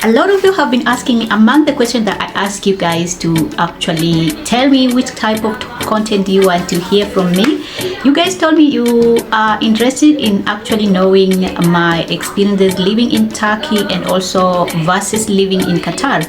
A lot of you have been asking me, among the questions that I ask you guys to actually tell me which type of content you want to hear from me. You guys told me you are interested in actually knowing my experiences living in Turkey and also versus living in Qatar.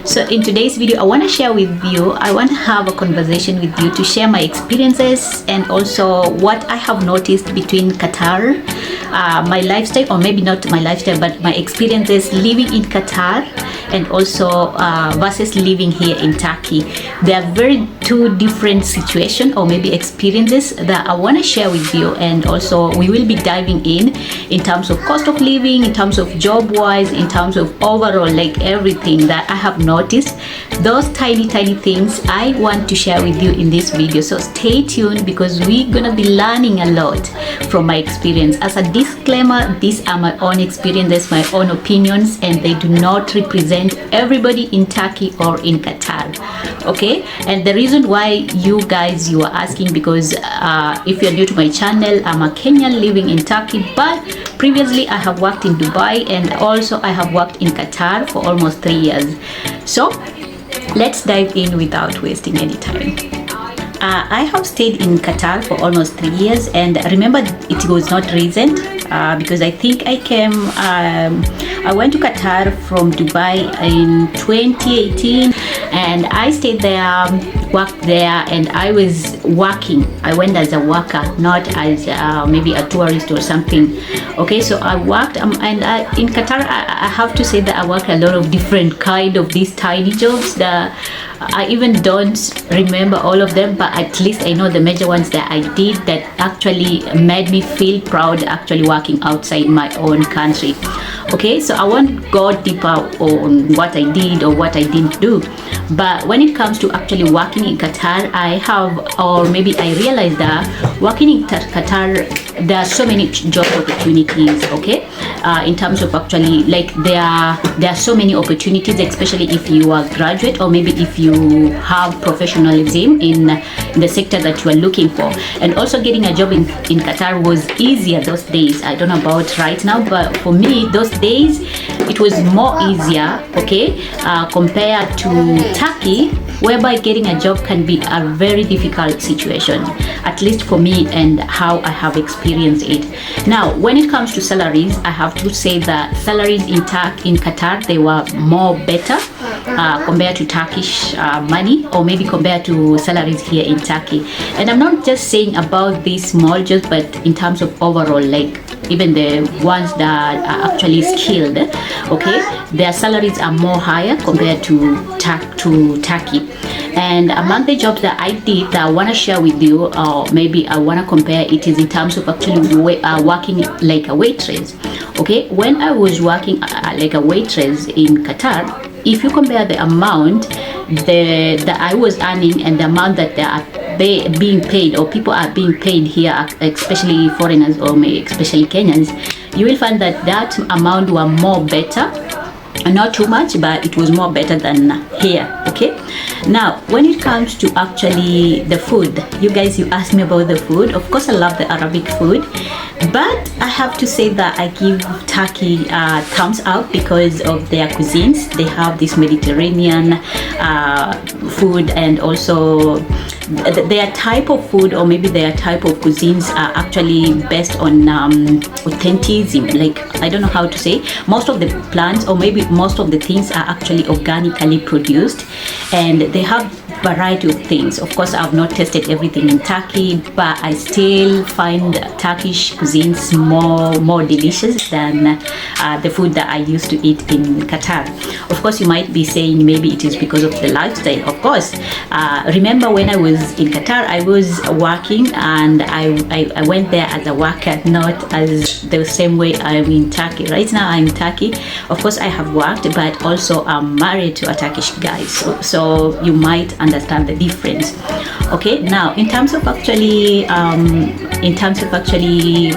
So in today's video, I want to share with you, I want to have a conversation with you to share my experiences and also what I have noticed between Qatar, my lifestyle, or maybe not my lifestyle, but my experiences living in Qatar and also versus living here in Turkey. They are very two different situations or maybe experiences that I want to share with you, and also we will be diving in terms of cost of living, in terms of job wise, in terms of overall like everything that I have noticed. Those tiny things I want to share with you in this video, so stay tuned because we're gonna be learning a lot from my experience. As a disclaimer, these are my own experiences, my own opinions, and they do not represent everybody in Turkey or in Qatar, okay? And the reason why you are asking, because if you're new to my channel, I'm a Kenyan living in Turkey, but previously I have worked in Dubai and also I have worked in Qatar for almost 3 years. So let's dive in without wasting any time. I have stayed in Qatar for almost 3 years, and remember, it was not recent because I think I came, I went to Qatar from Dubai in 2018, and I stayed there, worked there, and I was working. I went as a worker, not as maybe a tourist or something. Okay, so I worked, and in Qatar, I have to say that I worked a lot of different kind of these tiny jobs that I even don't remember all of them, but at least I know the major ones that I did that actually made me feel proud actually working outside my own country. Okay, so I won't go deeper on what I did or what I didn't do, but when it comes to actually working in Qatar, I have, or maybe I realized that working in Qatar, there are so many job opportunities, okay? In terms of actually, like there are so many opportunities, especially if you are graduate or maybe if you have professionalism in the sector that you are looking for. And also getting a job in Qatar was easier those days. I don't know about right now, but for me, those days, it was more easier, okay, compared to Turkey, whereby getting a job can be a very difficult situation, at least for me and how I have experienced it. Now, when it comes to salaries, I have to say that salaries in Qatar, they were more better compared to Turkish money, or maybe compared to salaries here in Turkey. And I'm not just saying about these small jobs, but in terms of overall, like even the ones that are actually skilled, okay, their salaries are more higher compared to Turkey. And among the jobs that I did that I want to share with you, or maybe I want to compare, it is in terms of actually working like a waitress. Okay, when I was working like a waitress in Qatar, if you compare the amount that I was earning and the amount that they are being paid, or people are being paid here, especially foreigners or especially Kenyans, you will find that amount were more better. Not too much, but it was more better than here. Okay, now when it comes to actually the food, you asked me about the food. Of course, I love the Arabic food, but I have to say that I give Turkey thumbs up because of their cuisines. They have this Mediterranean food, and also their type of food, or maybe their type of cuisines, are actually based on authenticity. Like, I don't know how to say, most of the plants or maybe most of the things are actually organically produced, and they have variety of things. Of course, I've not tasted everything in Turkey, but I still find Turkish cuisines more delicious than the food that I used to eat in Qatar. Of course, you might be saying maybe it is because of the lifestyle. Of course, remember when I was in Qatar, I was working, and I went there as a worker, not as the same way I'm in Turkey. Right now I'm in Turkey. Of course, I have worked, but also I'm married to a Turkish guy, so you might understand the difference. Okay, now in terms of actually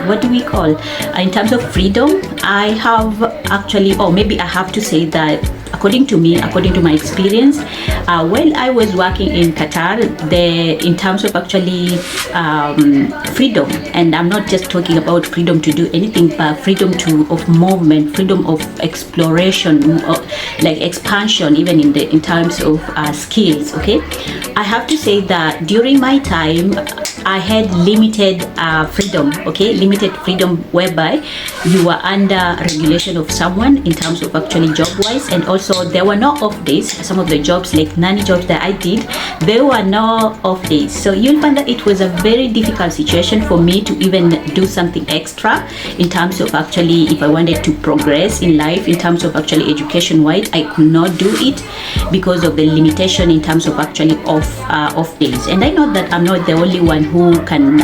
what do we call, in terms of freedom, I have actually, or maybe I have to say that according to me, according to my experience, while I was working in Qatar, in terms of actually freedom, and I'm not just talking about freedom to do anything, but freedom of movement, freedom of exploration, like expansion, even in terms of skills. Okay, I have to say that during my time, I had limited freedom. Okay, limited freedom, whereby you were under regulation of someone in terms of actually job wise, and also there were no off days. Some of the jobs, like nanny jobs that I did, there were no off days. So you'll find that it was a very difficult situation for me to even do something extra in terms of actually, if I wanted to progress in life in terms of actually education wise, I could not do it because of the limitation in terms of actually off days. And I know that I'm not the only one who can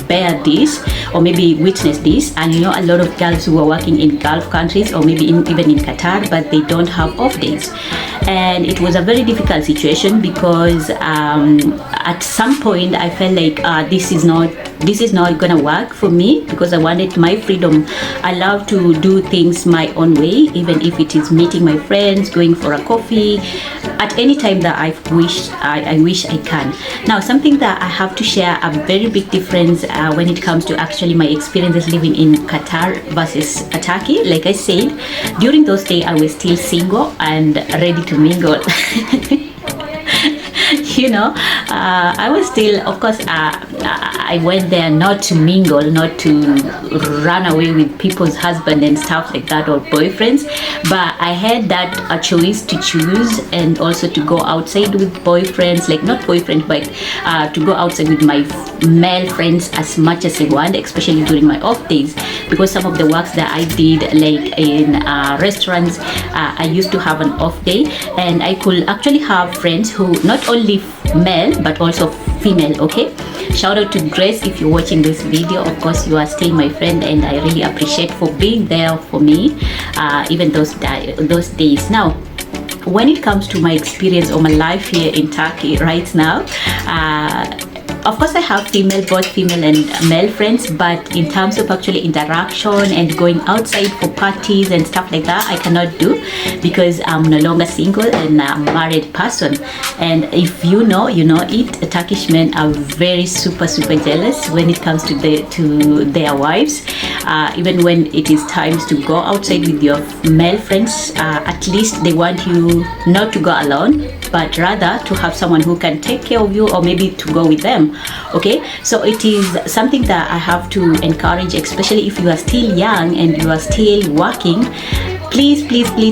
bear this or maybe witness this. And you know, a lot of girls who are working in Gulf countries or maybe even in Qatar, but they don't have off days. And it was a very difficult situation because at some point I felt like this is not gonna work for me, because I wanted my freedom. I love to do things my own way, even if it is meeting my friends, going for a coffee, at any time that I wish I can. Now, something that I have to share, a very big difference when it comes to actually my experiences living in Qatar versus Turkey. Like I said, during those days I was still single and ready to mingle. You know, I was still, of course, I went there not to mingle, not to run away with people's husband and stuff like that, or boyfriends, but I had that a choice to choose, and also to go outside with boyfriends, like not boyfriend, but to go outside with my male friends as much as I want, especially during my off days, because some of the works that I did, like in restaurants, I used to have an off day, and I could actually have friends who not only male but also female. Okay, shout out to Grace if you're watching this video. Of course, you are still my friend, and I really appreciate for being there for me, even those days. Now, when it comes to my experience or my life here in Turkey right now, of course I have both female and male friends, but in terms of actually interaction and going outside for parties and stuff like that, I cannot do, because I'm no longer single and I'm a married person. And if you know it, Turkish men are very super jealous when it comes to their wives. Even when it is times to go outside with your male friends, at least they want you not to go alone, but rather to have someone who can take care of you, or maybe to go with them. Okay, so it is something that I have to encourage, especially if you are still young and you are still working. Please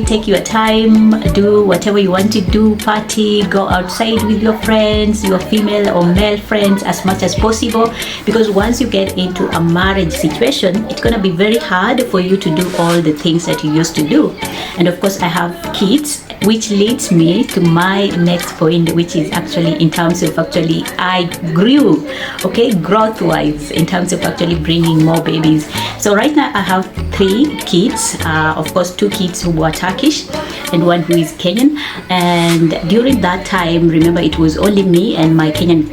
take your time, do whatever you want to do, party, go outside with your friends, your female or male friends, as much as possible, because once you get into a marriage situation, it's gonna be very hard for you to do all the things that you used to do. And of course, I have kids, which leads me to my next point, which is actually in terms of actually I grew, okay, growth wise, in terms of actually bringing more babies. So right now I have 3 kids, of course 2 kids who are Turkish and 1 who is Kenyan. And during that time, remember, it was only me and my Kenyan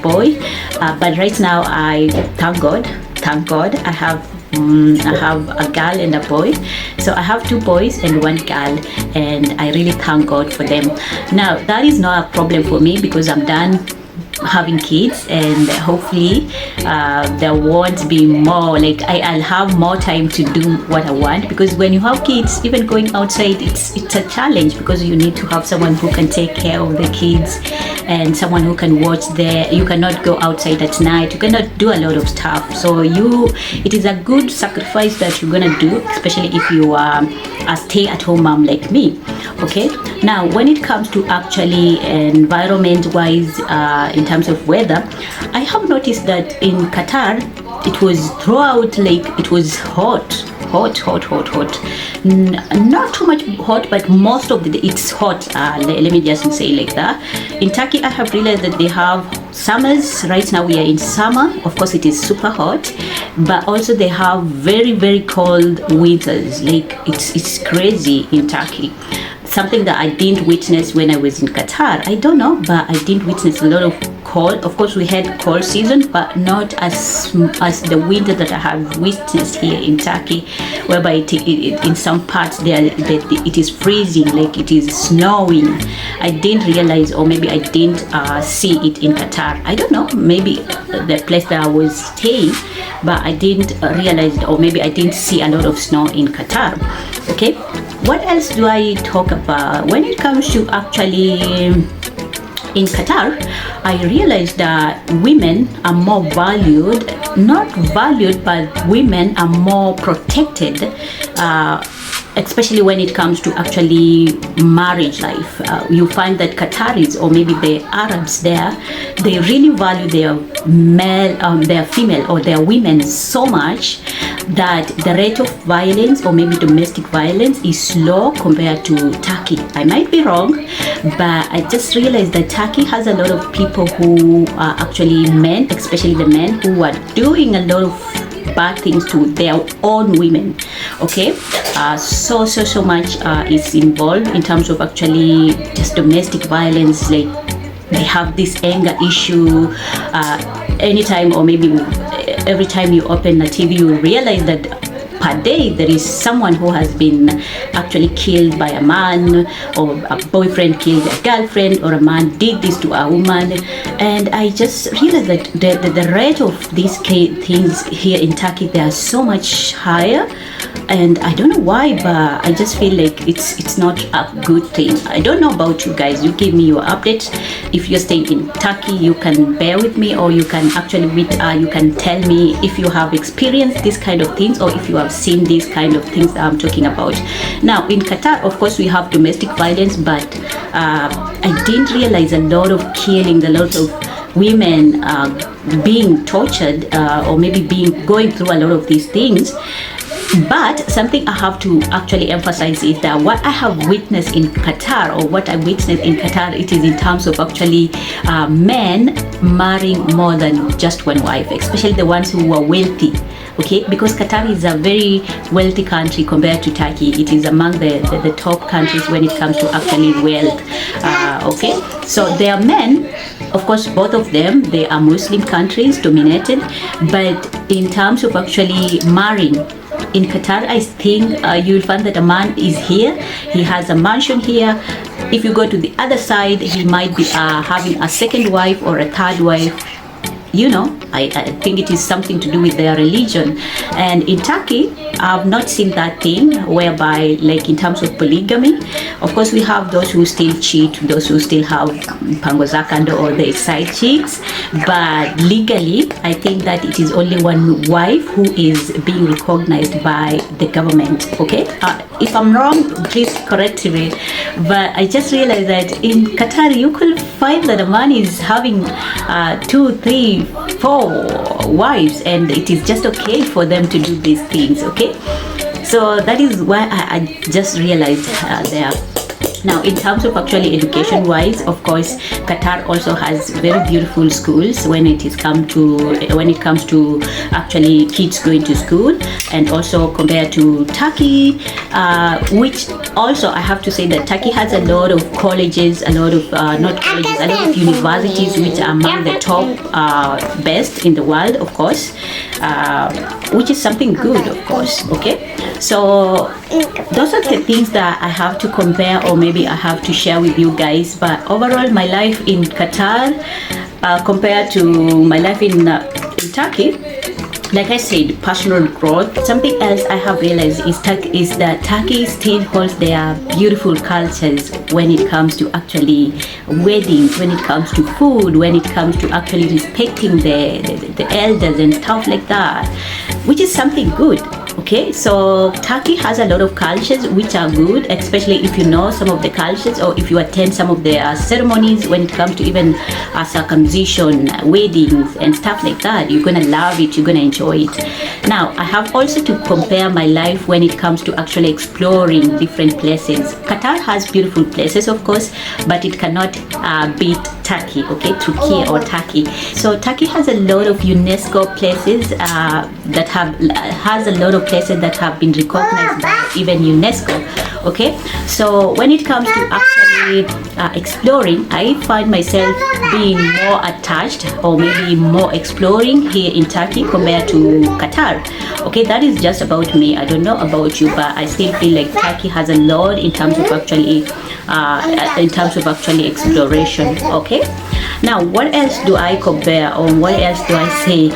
boy, but right now I thank God I have a girl and a boy. So I have 2 boys and 1 girl, and I really thank God for them. Now, that is not a problem for me, because I'm done having kids, and hopefully there won't be more, like I'll have more time to do what I want, because when you have kids, even going outside, it's a challenge, because you need to have someone who can take care of the kids and someone who can watch there. You cannot go outside at night, you cannot do a lot of stuff. So it is a good sacrifice that you're gonna do, especially if you are a stay-at-home mom like me. Okay, now when it comes to actually environment wise, in terms of weather, I have noticed that in Qatar it was throughout, like it was hot. Not too much hot, but most of the day it's hot. Let me just say like that. In Turkey, I have realized that they have summers. Right now we are in summer. Of course, it is super hot, but also they have very cold winters. Like it's crazy in Turkey. Something that I didn't witness when I was in Qatar. I don't know, but I didn't witness a lot of cold. Of course, we had cold season, but not as the winter that I have witnessed here in Turkey, whereby in some parts it is freezing, like it is snowing. I didn't realize, or maybe I didn't see it in Qatar. I don't know, maybe the place that I was staying, but I didn't realize, or maybe I didn't see a lot of snow in Qatar. Okay, what else do I talk about when it comes to actually in Qatar? I realized that women are more valued, not valued, but women are more protected, especially when it comes to actually marriage life. You find that Qataris, or maybe the Arabs there, they really value their their female or their women so much that the rate of violence, or maybe domestic violence, is low compared to Turkey. I might be wrong, but I just realized that Turkey has a lot of people who are actually men, especially the men, who are doing a lot of bad things to their own women. Okay, so much is involved in terms of actually just domestic violence. Like, they have this anger issue anytime, or maybe every time you open a TV, you realize that per day there is someone who has been actually killed by a man, or a boyfriend killed a girlfriend, or a man did this to a woman. And I just realized that the rate of these things here in Turkey, they are so much higher. And I don't know why, but I just feel like it's not a good thing. I don't know about you guys. You give me your update. If you're staying in Turkey, you can bear with me, or you can actually you can tell me if you have experienced this kind of things, or if you have seen these kind of things that I'm talking about. Now, in Qatar, of course, we have domestic violence, but I didn't realize a lot of killing, a lot of women being tortured, or maybe going through a lot of these things. But something I have to actually emphasize is that what I have witnessed in Qatar, or what I witnessed in Qatar, it is in terms of actually men marrying more than just one wife, especially the ones who are wealthy. Okay, because Qatar is a very wealthy country compared to Turkey. It is among the top countries when it comes to actually wealth. Okay, so their men, of course, both of them, they are Muslim countries dominated, but in terms of actually marrying, in Qatar, I think you'll find that a man is here, he has a mansion here. If you go to the other side, he might be having a second wife or a third wife. You know, I think it is something to do with their religion. And in Turkey, I've not seen that thing whereby, like in terms of polygamy, of course we have those who still cheat, those who still have pangozakando or their side chicks, but legally I think that it is only one wife who is being recognized by the government. Okay, if I'm wrong, please correct me, but I just realized that in Qatar you could find that a man is having 2, 3, 4 wives, and it is just okay for them to do these things. Okay, so that is why I just realized there. Now, in terms of actually education wise, of course, Qatar also has very beautiful schools when it comes to actually kids going to school, and also compared to Turkey, which also I have to say that Turkey has a lot of colleges, a lot of not colleges, a lot of universities which are among the top best in the world, of course, which is something good, of course. Okay, so those are the things that I have to compare, or maybe I have to share with you guys. But overall, my life in Qatar compared to my life in Turkey, like I said, personal growth. Something else I have realized is that Turkey still holds their beautiful cultures when it comes to actually weddings, when it comes to food, when it comes to actually respecting the elders and stuff like that, which is something good. Okay, so Turkey has a lot of cultures which are good, especially if you know some of the cultures, or if you attend some of their ceremonies when it comes to even circumcision, weddings and stuff like that. You're gonna love it, you're gonna enjoy it. Now, I have also to compare my life when it comes to actually exploring different places. Qatar has beautiful places, of course, but it cannot beat Turkey, okay, Turkiye or Turkey. So Turkey has a lot of UNESCO places that has a lot of places that have been recognized by even UNESCO. Okay, so when it comes to actually exploring, I find myself being more attached or maybe more exploring here in Turkey compared to Qatar. Okay, that is just about me. I don't know about you, but I still feel like Turkey has a lot in terms of actually exploration. Okay, now what else do I compare, or what else do I say?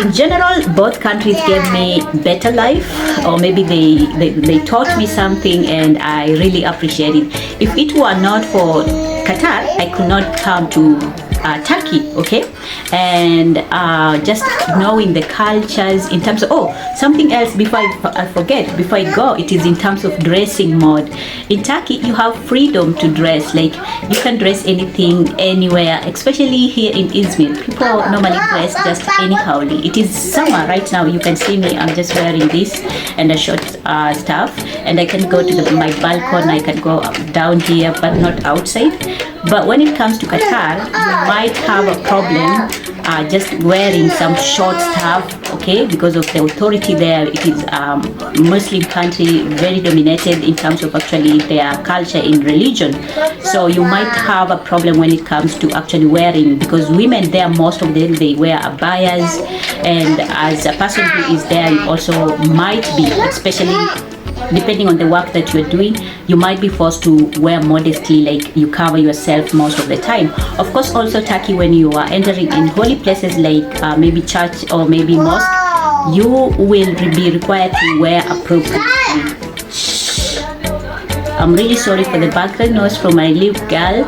In general, both countries gave me better life, or maybe they taught me something, and I really appreciate it. If it were not for Qatar, I could not come to Turkey, okay, and just knowing the cultures in terms of something else before I forget, before I go, it is in terms of dressing mode. In Turkey, you have freedom to dress, like you can dress anything anywhere, especially here in Izmir. People normally dress just anyhowly. It is summer right now, you can see me, I'm just wearing this and a short stuff, and I can go to my balcony, I can go down here, but not outside. But when it comes to Qatar, you might have a problem just wearing some short stuff, okay, because of the authority there. It is Muslim country, very dominated in terms of actually their culture in religion. So you might have a problem when it comes to actually wearing, because women there, most of them, they wear abayas, and as a person who is there, you also might be, especially depending on the work that you're doing, you might be forced to wear modestly, like you cover yourself most of the time. Of course, also Turkey, when you are entering in holy places like maybe church or maybe mosque, you will be required to wear appropriately. I'm really sorry for the background noise from my little girl,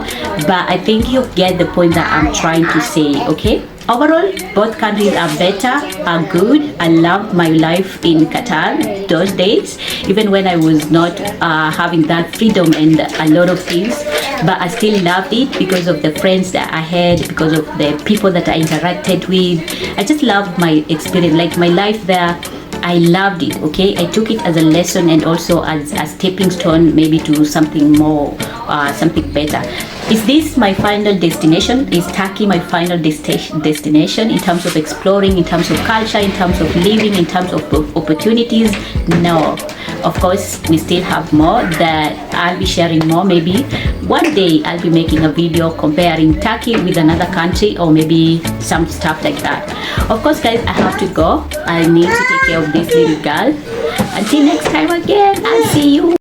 but I think you get the point that I'm trying to say, okay? Overall, both countries are better, are good. I loved my life in Qatar those days, even when I was not having that freedom and a lot of things, but I still loved it because of the friends that I had, because of the people that I interacted with. I just loved my experience, like my life there. I loved it, okay? I took it as a lesson and also as a stepping stone, maybe to something more, something better. Is this my final destination? Is Turkey my final destination in terms of exploring, in terms of culture, in terms of living, in terms of opportunities? No. Of course, we still have more that I'll be sharing more. Maybe one day I'll be making a video comparing Turkey with another country, or maybe some stuff like that. Of course, guys, I have to go. I need to take care of this little girl. Until next time again, I'll see you.